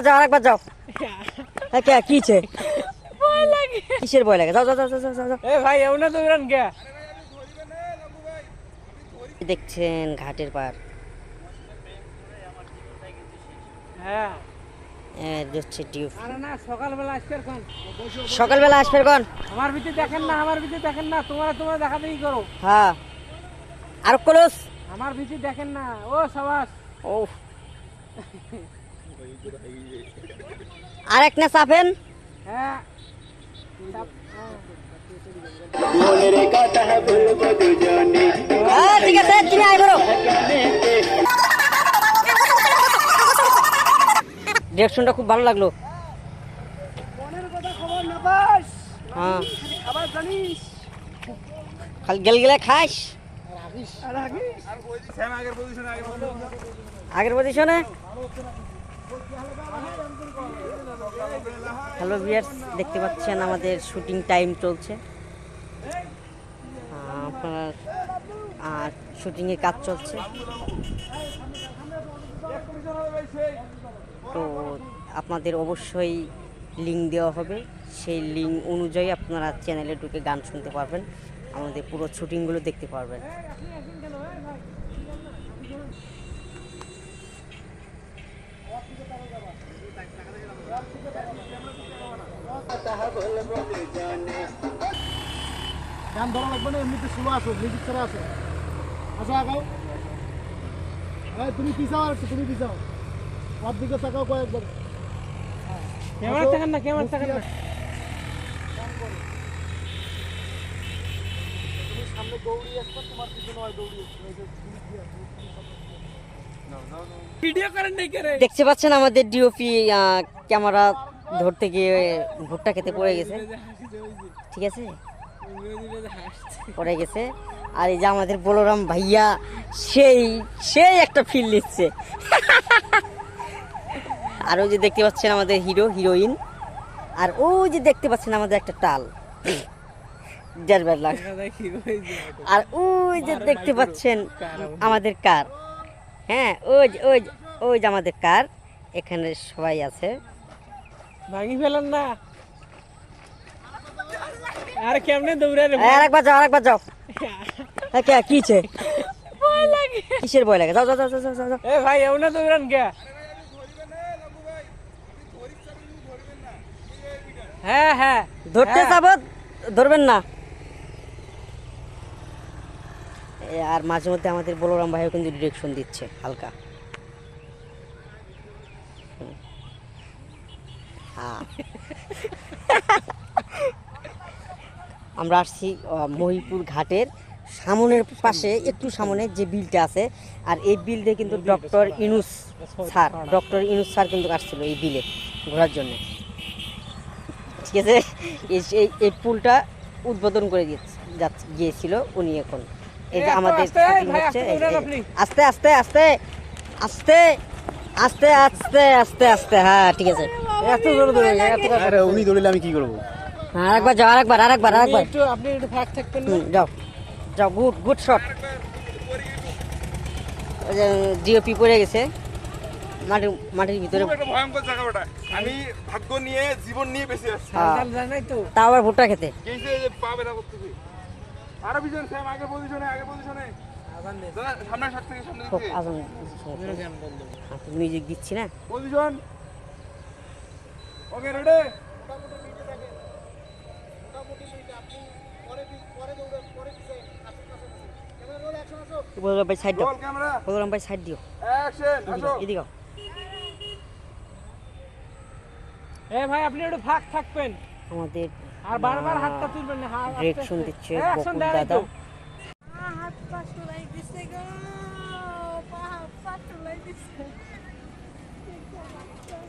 যাও আরেকবার যাও। হ্যাঁ কে কিছে ভয় লাগে, কিসের ভয় লাগে? যাও যাও যাও যাও যাও। এ ভাই এমন দৌড়ান কে? দেখছেন ঘাটের পার। হ্যাঁ হচ্ছে টিউব। আরে না সকালবেলা আসবে কোন? সকালবেলা আসবে কোন? আমার ভিতরে দেখেন না, আমার ভিতরে দেখেন না, তোমরা দেখাতে কি করো? হ্যাঁ আর কলস আমার ভিতরে দেখেন না। ও সাবাস। ও আরেক না চাপেন। হ্যাঁ ঠিক আছে তুমি আয় করো। ডিরেকশনটা খুব ভালো লাগলো। হ্যাঁ খালি গেল গেলে খাস আগের পজিশনে। হ্যালো ভিউয়ার্স, দেখতে পাচ্ছেন আমাদের শুটিং টাইম চলছে। আপনার শুটিংয়ের কাজ চলছে। তো আপনাদের অবশ্যই লিঙ্ক দেওয়া হবে, সেই লিঙ্ক অনুযায়ী আপনারা চ্যানেলে ঢুকে গান শুনতে পারবেন, আমাদের পুরো শুটিংগুলো দেখতে পারবেন। গান ধরা লাগবে না, এমনিতে স্লো আসো, মিউজিক ছাড়া আসো। আসো আগাও। তুমি পিছাও, একটু তুমি পিছাও, ওর দিকে তাকাও কয়েকবার। ক্যামেরা থাকেন না, ক্যামেরা থাকেন না। তুমি সামনে দৌড়ি আসবে, তোমার পিছনে হয় দৌড়ি আসবে। ভিডিও করেন নাই করে। দেখতে পাচ্ছেন আমাদের ডিওপি ক্যামেরা ধরতে গিয়ে ভুট্টা খেতে পড়ে গেছে, ঠিক আছে পড়ে গেছে। আর এই যে আমাদের বলরাম ভাইয়া সেই সেই একটা ফিল নিচ্ছে। আর ওই যে দেখতে পাচ্ছেন আমাদের হিরো হিরোইন, আর ওই যে দেখতে পাচ্ছেন আমাদের একটা টাল আর ওই যে দেখতে পাচ্ছেন আমাদের কার। হ্যাঁ ওই যে ওই ওই যে আমাদের কার, এখানে সবাই আছে। ভাঙি ফেলেন না। আর কেমনে দৌড়ায় রে? আরেকবার যাও আরেকবার যাও। হ্যাঁ কে কিছে ভয় লাগে, কিসের ভয় লাগে? যাও যাও যাও যাও যাও। এ ভাই এমন দৌড়ান কে? হ্যাঁ হ্যাঁ ধরতে যাবো, ধরবেন না। আর মাঝে মধ্যে আমাদের বলরাম ভাইও কিন্তু ডিরেকশন দিচ্ছে হালকা। আমরা আসছি মহিপুর ঘাটের সামনের পাশে, একটু সামনে যে বিলটা আছে, আর এই বিল দিয়ে কিন্তু ডক্টর ইউনূস স্যার কিন্তু আসছিল এই বিলে ঘোরার জন্য, ঠিক আছে। এই পুলটা উদ্বোধন করে গিয়েছিল উনি। এখন এই যে আমাদের হচ্ছে আস্তে আস্তে আস্তে আস্তে আস্তে আস্তে আস্তে আস্তে। হ্যাঁ ঠিক আছে, এত জোরে দৌড়ে উনি দৌড়িলে আমি কি করবো? আরেকবার যাও আরেকবার আরেকবার আরেকবার। একটু আপনি একটু ফাঁক থাকবেন না? যাও যাও, গুড গুড শট। জিওপি পড়ে গেছে মাটির ভিতরে। ভয়ঙ্কর জায়গা ওটা, আমি ভাগ্য নিয়ে জীবন নিয়ে বেঁচে আসছি। জানাই তো। তাও আবার ভুট্টা খেতে। পাবে না করতেছি। আরো পিছনে স্যাম, আগে পজিশনে সামনে শট থেকে সামনে খুব দিকে আজান মিউজিক দিচ্ছি না। Position okay ready. বলরাম ভাই সাইড দাও, রোল ক্যামেরা বলরাম ভাই সাইড দিও, অ্যাকশন আসো। এদিকে এ ভাই আপনি একটু ফাঁক থাকবেন। আমাদের আর বারবার হাতটা তুলবেন না। ডিরেকশন দিচ্ছে অ্যাকশন বকুল দেন দাদা। তো। হাত পা চুলাই দিছে গো, পা তুলাই দিছে।